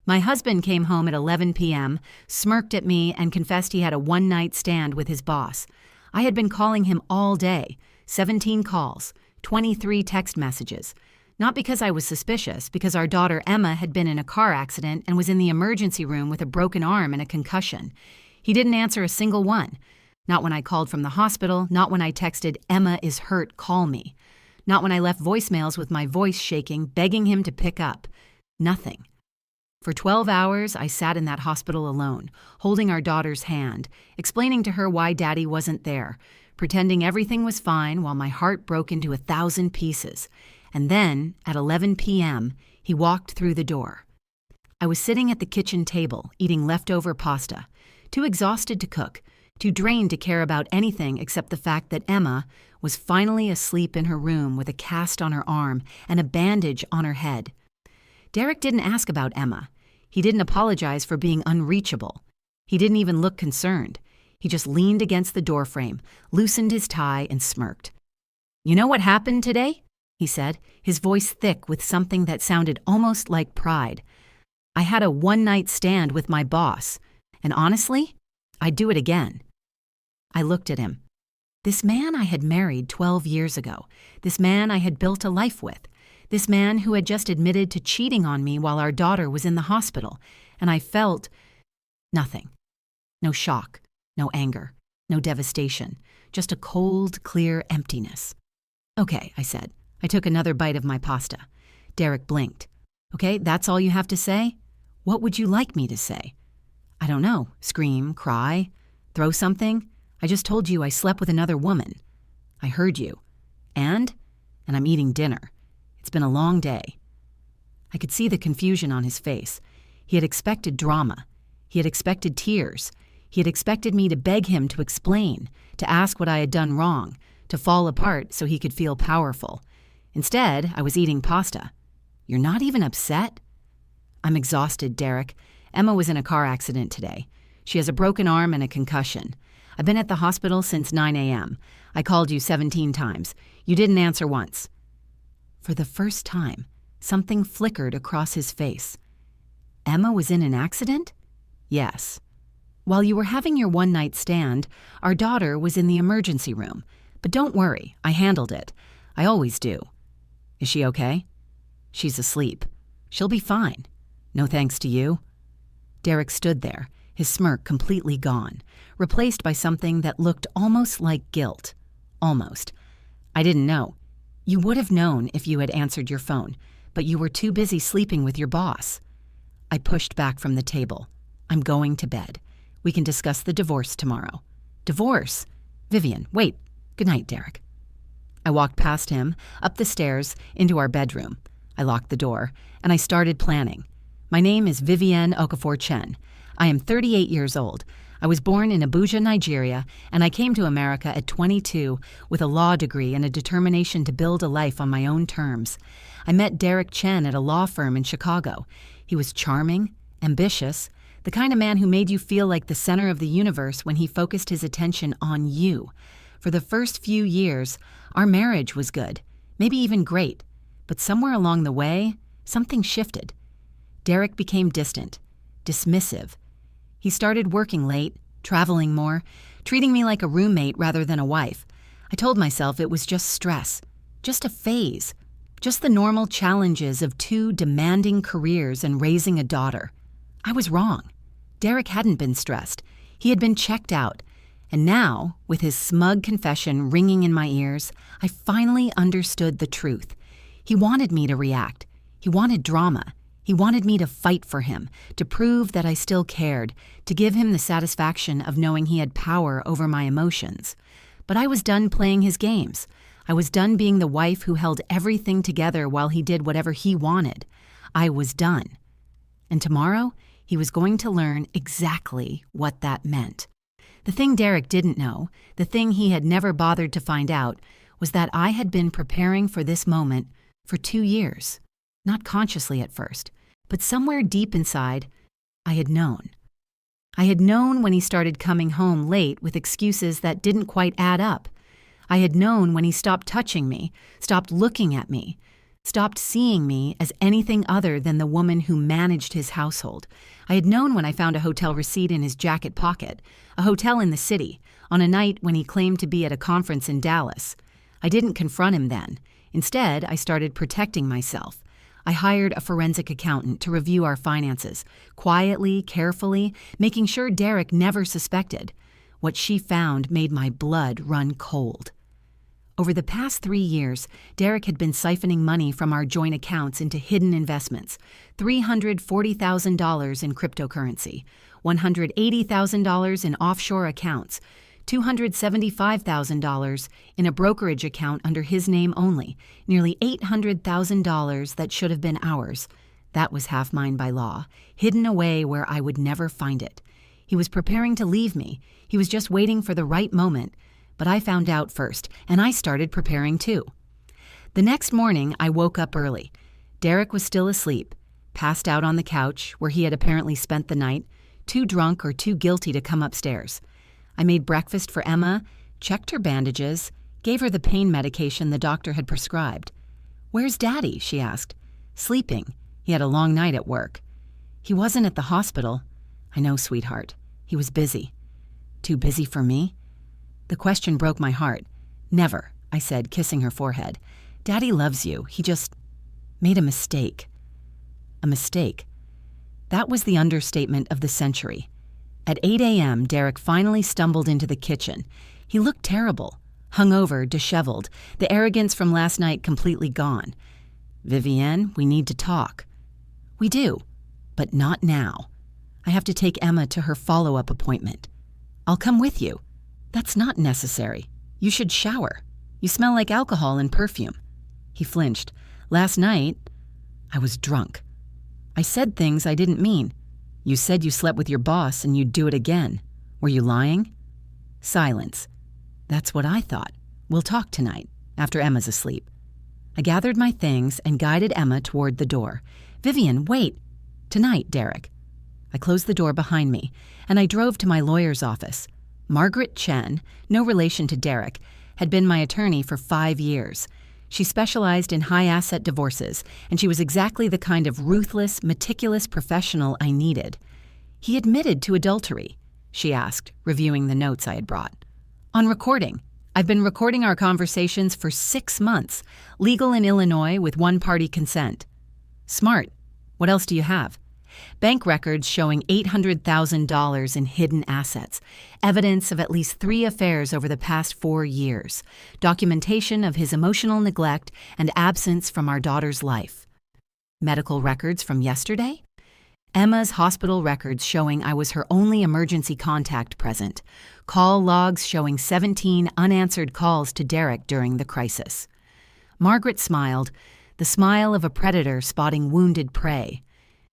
My husband came home at 11 p.m., smirked at me, and confessed he had a one-night stand with his boss. I had been calling him all day, 17 calls, 23 text messages. Not because I was suspicious, because our daughter Emma had been in a car accident and was in the emergency room with a broken arm and a concussion. He didn't answer a single one. Not when I called from the hospital, not when I texted, "Emma is hurt, call me." Not when I left voicemails with my voice shaking, begging him to pick up. Nothing. For 12 hours, I sat in that hospital alone, holding our daughter's hand, explaining to her why Daddy wasn't there, pretending everything was fine while my heart broke into 1,000 pieces. And then, at 11 p.m., he walked through the door. I was sitting at the kitchen table, eating leftover pasta, too exhausted to cook, too drained to care about anything except the fact that Emma was finally asleep in her room with a cast on her arm and a bandage on her head. Derek didn't ask about Emma. He didn't apologize for being unreachable. He didn't even look concerned. He just leaned against the doorframe, loosened his tie, and smirked. "You know what happened today?" he said, his voice thick with something that sounded almost like pride. "I had a one-night stand with my boss, and honestly, I'd do it again." I looked at him. This man I had married 12 years ago, this man I had built a life with, this man who had just admitted to cheating on me while our daughter was in the hospital, and I felt nothing. No shock, no anger, no devastation, just a cold, clear emptiness. "Okay," I said. I took another bite of my pasta. Derek blinked. "Okay, that's all you have to say? What would you like me to say?" "I don't know. Scream, cry, throw something? I just told you I slept with another woman." "I heard you. And I'm eating dinner. It's been a long day." I could see the confusion on his face. He had expected drama. He had expected tears. He had expected me to beg him to explain, to ask what I had done wrong, to fall apart so he could feel powerful. Instead, I was eating pasta. "You're not even upset?" "I'm exhausted, Derek. Emma was in a car accident today. She has a broken arm and a concussion. I've been at the hospital since 9 a.m. I called you 17 times. You didn't answer once." For the first time, something flickered across his face. "Emma was in an accident?" "Yes. While you were having your one-night stand, our daughter was in the emergency room. But don't worry, I handled it. I always do." "Is she okay?" "She's asleep. She'll be fine. No thanks to you." Derek stood there, his smirk completely gone, replaced by something that looked almost like guilt. Almost. "I didn't know. You would have known if you had answered your phone, but you were too busy sleeping with your boss." I pushed back from the table. "I'm going to bed. We can discuss the divorce tomorrow." "Divorce? Vivian, wait. Good night, Derek." I walked past him, up the stairs, into our bedroom. I locked the door, and I started planning. My name is Vivienne Okafor-Chen. I am 38 years old. I was born in Abuja, Nigeria, and I came to America at 22 with a law degree and a determination to build a life on my own terms. I met Derek Chen at a law firm in Chicago. He was charming, ambitious, the kind of man who made you feel like the center of the universe when he focused his attention on you. For the first few years, our marriage was good, maybe even great. But somewhere along the way, something shifted. Derek became distant, dismissive. He started working late, traveling more, treating me like a roommate rather than a wife. I told myself it was just stress, just a phase, just the normal challenges of two demanding careers and raising a daughter. I was wrong. Derek hadn't been stressed. He had been checked out. And now, with his smug confession ringing in my ears, I finally understood the truth. He wanted me to react. He wanted drama. He wanted me to fight for him, to prove that I still cared, to give him the satisfaction of knowing he had power over my emotions. But I was done playing his games. I was done being the wife who held everything together while he did whatever he wanted. I was done. And tomorrow, he was going to learn exactly what that meant. The thing Derek didn't know, the thing he had never bothered to find out, was that I had been preparing for this moment for 2 years. Not consciously at first, but somewhere deep inside, I had known. I had known when he started coming home late with excuses that didn't quite add up. I had known when he stopped touching me, stopped looking at me, stopped seeing me as anything other than the woman who managed his household. I had known when I found a hotel receipt in his jacket pocket, a hotel in the city, on a night when he claimed to be at a conference in Dallas. I didn't confront him then. Instead, I started protecting myself. I hired a forensic accountant to review our finances, quietly, carefully, making sure Derek never suspected. What she found made my blood run cold. Over the past 3 years, Derek had been siphoning money from our joint accounts into hidden investments: $340,000 in cryptocurrency, $180,000 in offshore accounts, $275,000 in a brokerage account under his name only, nearly $800,000 that should have been ours. That was half mine by law, hidden away where I would never find it. He was preparing to leave me. He was just waiting for the right moment. But I found out first, and I started preparing too. The next morning, I woke up early. Derek was still asleep, passed out on the couch where he had apparently spent the night, too drunk or too guilty to come upstairs. I made breakfast for Emma, checked her bandages, gave her the pain medication the doctor had prescribed. "Where's Daddy?" she asked. "Sleeping. He had a long night at work." "He wasn't at the hospital." "I know, sweetheart. He was busy." "Too busy for me?" The question broke my heart. "Never," I said, kissing her forehead. "Daddy loves you. He just made a mistake." A mistake. That was the understatement of the century. At 8 a.m., Derek finally stumbled into the kitchen. He looked terrible, hungover, disheveled, the arrogance from last night completely gone. "Vivienne, we need to talk." "We do, but not now. I have to take Emma to her follow-up appointment." "I'll come with you." "That's not necessary. You should shower. You smell like alcohol and perfume." He flinched. "Last night, I was drunk. I said things I didn't mean. You said you slept with your boss and you'd do it again. Were you lying?" Silence. "That's what I thought. We'll talk tonight, after Emma's asleep." I gathered my things and guided Emma toward the door. "Vivian, wait." "Tonight, Derek." I closed the door behind me, and I drove to my lawyer's office. Margaret Chen, no relation to Derek, had been my attorney for 5 years. She specialized in high-asset divorces, and she was exactly the kind of ruthless, meticulous professional I needed. "He admitted to adultery?" she asked, reviewing the notes I had brought. "On recording. I've been recording our conversations for 6 months, legal in Illinois with one-party consent." "Smart. What else do you have?" "Bank records showing $800,000 in hidden assets, evidence of at least 3 affairs over the past 4 years, documentation of his emotional neglect and absence from our daughter's life." "Medical records from yesterday?" "Emma's hospital records showing I was her only emergency contact present, call logs showing 17 unanswered calls to Derek during the crisis." Margaret smiled, the smile of a predator spotting wounded prey.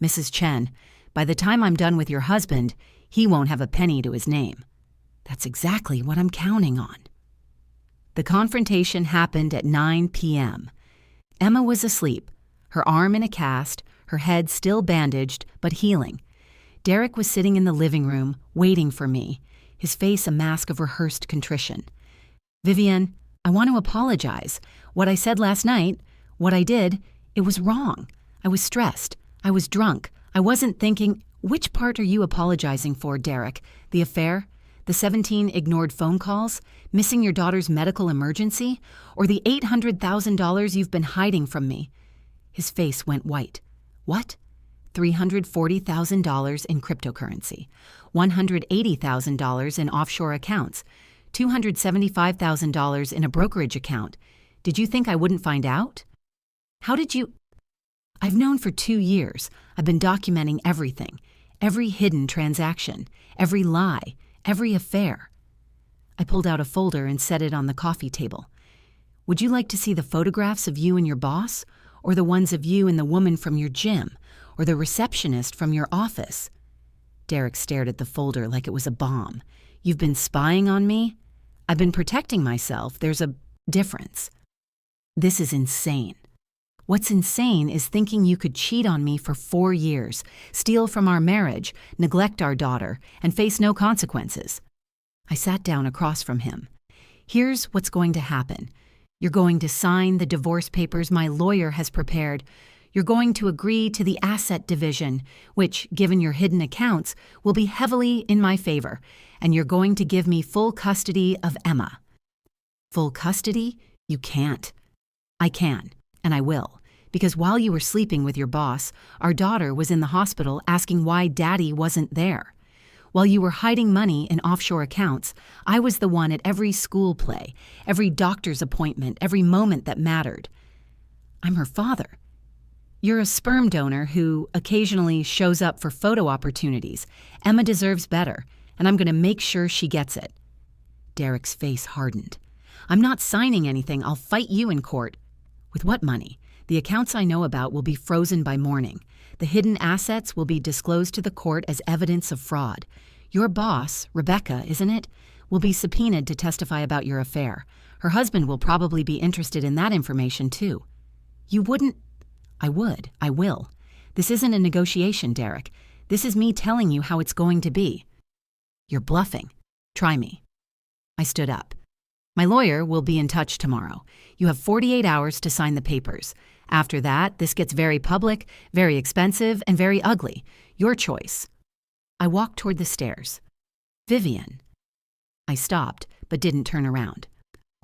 "Mrs. Chen, by the time I'm done with your husband, he won't have a penny to his name." "That's exactly what I'm counting on." The confrontation happened at 9 p.m. Emma was asleep, her arm in a cast, her head still bandaged but healing. Derek was sitting in the living room, waiting for me, his face a mask of rehearsed contrition. "Vivian, I want to apologize. What I said last night, what I did, it was wrong. I was stressed. I was drunk. I wasn't thinking—" "Which part are you apologizing for, Derek? The affair? The 17 ignored phone calls? Missing your daughter's medical emergency? Or the $800,000 you've been hiding from me?" His face went white. "What?" $340,000 in cryptocurrency, $180,000 in offshore accounts, $275,000 in a brokerage account. Did you think I wouldn't find out? How did you— I've known for 2 years. I've been documenting everything, every hidden transaction, every lie, every affair. I pulled out a folder and set it on the coffee table. "Would you like to see the photographs of you and your boss, or the ones of you and the woman from your gym, or the receptionist from your office?" Derek stared at the folder like it was a bomb. "You've been spying on me?" "I've been protecting myself. There's a difference." "This is insane." "What's insane is thinking you could cheat on me for 4 years, steal from our marriage, neglect our daughter, and face no consequences." I sat down across from him. "Here's what's going to happen. You're going to sign the divorce papers my lawyer has prepared. You're going to agree to the asset division, which, given your hidden accounts, will be heavily in my favor, and you're going to give me full custody of Emma. Full custody? You can't. I can, and I will, because while you were sleeping with your boss, our daughter was in the hospital asking why Daddy wasn't there. While you were hiding money in offshore accounts, I was the one at every school play, every doctor's appointment, every moment that mattered. I'm her father. You're a sperm donor who occasionally shows up for photo opportunities. Emma deserves better, and I'm going to make sure she gets it. Derek's face hardened. I'm not signing anything. I'll fight you in court. With what money? The accounts I know about will be frozen by morning. The hidden assets will be disclosed to the court as evidence of fraud. Your boss, Rebecca, isn't it, will be subpoenaed to testify about your affair. Her husband will probably be interested in that information, too. You wouldn't... I would. I will. This isn't a negotiation, Derek. This is me telling you how it's going to be. You're bluffing. Try me. I stood up. My lawyer will be in touch tomorrow. You have 48 hours to sign the papers. After that, this gets very public, very expensive, and very ugly. Your choice. I walked toward the stairs. Vivian. I stopped, but didn't turn around.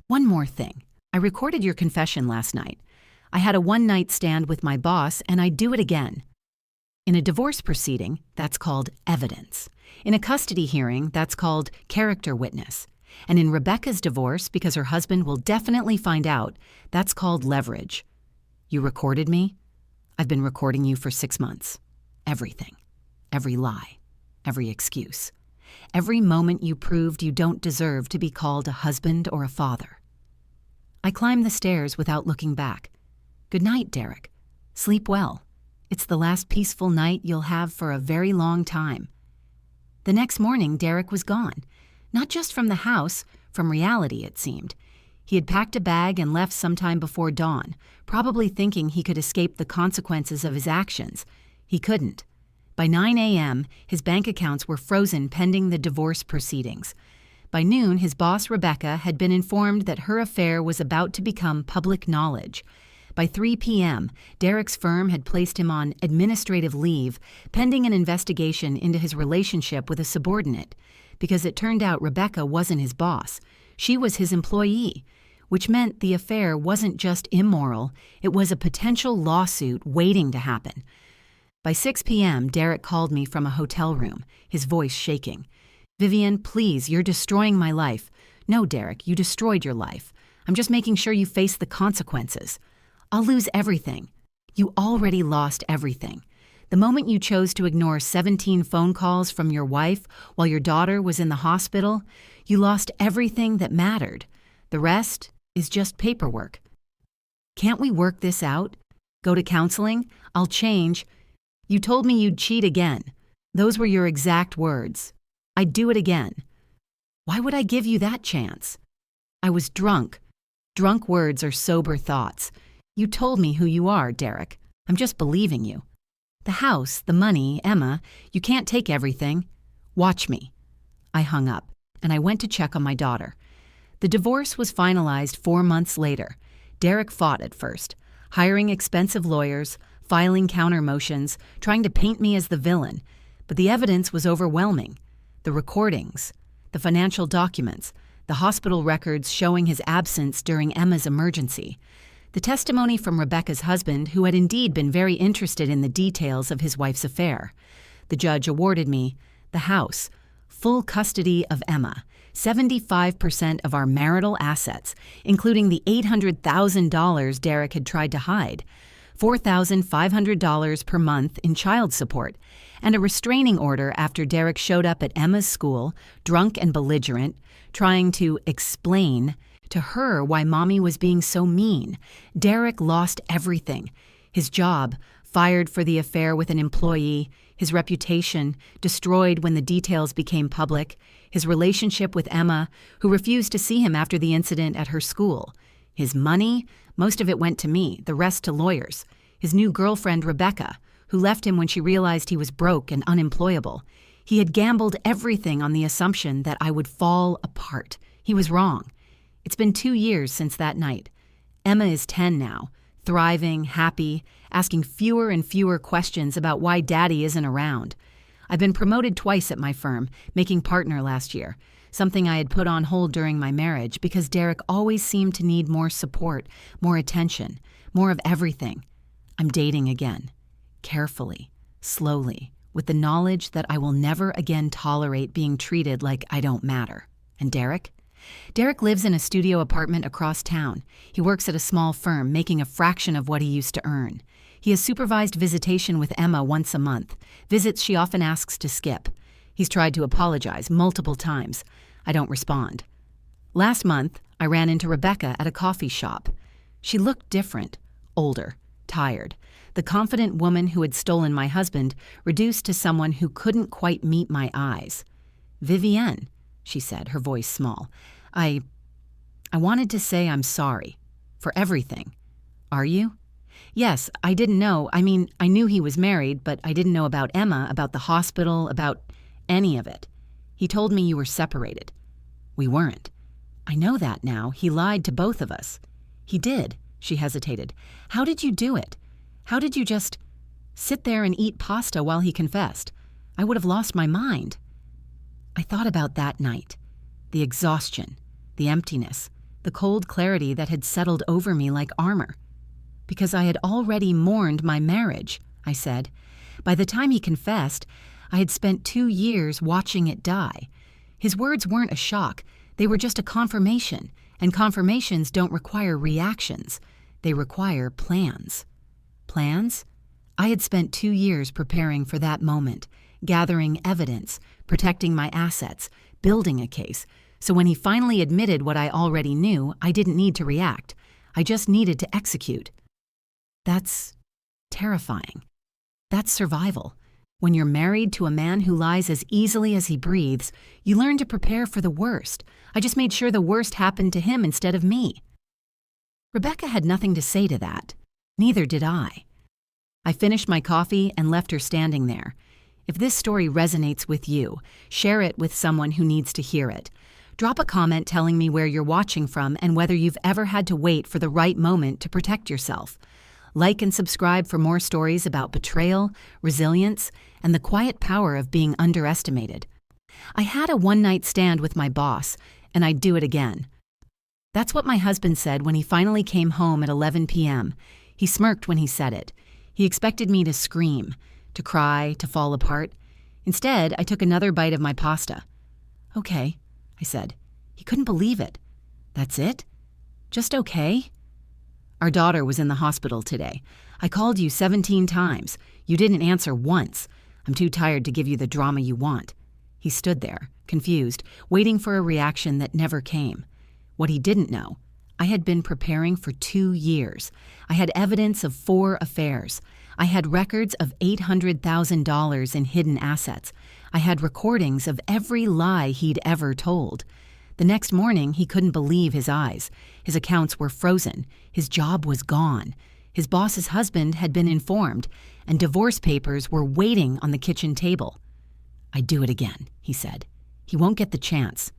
One more thing. I recorded your confession last night. I had a one-night stand with my boss, and I'd do it again. In a divorce proceeding, that's called evidence. In a custody hearing, that's called character witness. And in Rebecca's divorce, because her husband will definitely find out, that's called leverage. You recorded me? I've been recording you for 6 months. Everything. Every lie. Every excuse. Every moment you proved you don't deserve to be called a husband or a father. I climbed the stairs without looking back. Good night, Derek. Sleep well. It's the last peaceful night you'll have for a very long time. The next morning, Derek was gone. Not just from the house, from reality, it seemed. He had packed a bag and left sometime before dawn, probably thinking he could escape the consequences of his actions. He couldn't. By 9 a.m., his bank accounts were frozen pending the divorce proceedings. By noon, his boss, Rebecca, had been informed that her affair was about to become public knowledge. By 3 p.m., Derek's firm had placed him on administrative leave, pending an investigation into his relationship with a subordinate, because it turned out Rebecca wasn't his boss. She was his employee, which meant the affair wasn't just immoral, it was a potential lawsuit waiting to happen. By 6 p.m., Derek called me from a hotel room, his voice shaking. Vivian, please, you're destroying my life. No, Derek, you destroyed your life. I'm just making sure you face the consequences. I'll lose everything. You already lost everything. The moment you chose to ignore 17 phone calls from your wife while your daughter was in the hospital, you lost everything that mattered. The rest is just paperwork. Can't we work this out? Go to counseling? I'll change. You told me you'd cheat again. Those were your exact words. I'd do it again. Why would I give you that chance? I was drunk. Drunk words are sober thoughts. You told me who you are, Derek. I'm just believing you. The house, the money, Emma, you can't take everything. Watch me. I hung up, and I went to check on my daughter. The divorce was finalized 4 months later. Derek fought at first, hiring expensive lawyers, filing counter motions, trying to paint me as the villain. But the evidence was overwhelming. The recordings, the financial documents, the hospital records showing his absence during Emma's emergency. The testimony from Rebecca's husband, who had indeed been very interested in the details of his wife's affair. The judge awarded me the house, full custody of Emma, 75% of our marital assets, including the $800,000 Derek had tried to hide, $4,500 per month in child support, and a restraining order after Derek showed up at Emma's school, drunk and belligerent, trying to explain to her why Mommy was being so mean. Derek lost everything. His job, fired for the affair with an employee, his reputation, destroyed when the details became public, his relationship with Emma, who refused to see him after the incident at her school. His money, most of it went to me, the rest to lawyers. His new girlfriend, Rebecca, who left him when she realized he was broke and unemployable. He had gambled everything on the assumption that I would fall apart. He was wrong. It's been 2 years since that night. Emma is 10 now, thriving, happy, asking fewer and fewer questions about why Daddy isn't around. I've been promoted twice at my firm, making partner last year, something I had put on hold during my marriage because Derek always seemed to need more support, more attention, more of everything. I'm dating again, carefully, slowly, with the knowledge that I will never again tolerate being treated like I don't matter. And Derek? Derek lives in a studio apartment across town. He works at a small firm, making a fraction of what he used to earn. He has supervised visitation with Emma once a month, visits she often asks to skip. He's tried to apologize multiple times. I don't respond. Last month, I ran into Rebecca at a coffee shop. She looked different, older, tired. The confident woman who had stolen my husband reduced to someone who couldn't quite meet my eyes. "Vivienne," she said, her voice small. I wanted to say I'm sorry. For everything. Are you? Yes, I didn't know. I mean, I knew he was married, but I didn't know about Emma, about the hospital, about any of it. He told me you were separated. We weren't. I know that now. He lied to both of us. He did, she hesitated. How did you do it? How did you just sit there and eat pasta while he confessed? I would have lost my mind. I thought about that night. The exhaustion, the emptiness, the cold clarity that had settled over me like armor. Because I had already mourned my marriage, I said. By the time he confessed, I had spent 2 years watching it die. His words weren't a shock. They were just a confirmation, and confirmations don't require reactions. They require plans. Plans? I had spent 2 years preparing for that moment, gathering evidence, protecting my assets, building a case. So when he finally admitted what I already knew, I didn't need to react. I just needed to execute. That's terrifying. That's survival. When you're married to a man who lies as easily as he breathes, you learn to prepare for the worst. I just made sure the worst happened to him instead of me. Rebecca had nothing to say to that. Neither did I. I finished my coffee and left her standing there. If this story resonates with you, share it with someone who needs to hear it. Drop a comment telling me where you're watching from and whether you've ever had to wait for the right moment to protect yourself. Like and subscribe for more stories about betrayal, resilience, and the quiet power of being underestimated. I had a one-night stand with my boss, and I'd do it again. That's what my husband said when he finally came home at 11 p.m. He smirked when he said it. He expected me to scream, to cry, to fall apart. Instead, I took another bite of my pasta. Okay, I said. He couldn't believe it. That's it? Just okay? Our daughter was in the hospital today. I called you 17 times. You didn't answer once. I'm too tired to give you the drama you want. He stood there, confused, waiting for a reaction that never came. What he didn't know, I had been preparing for 2 years. I had evidence of 4 affairs. I had records of $800,000 in hidden assets. I had recordings of every lie he'd ever told. The next morning, he couldn't believe his eyes. His accounts were frozen. His job was gone. His boss's husband had been informed, and divorce papers were waiting on the kitchen table. "I'd do it again," he said. "He won't get the chance.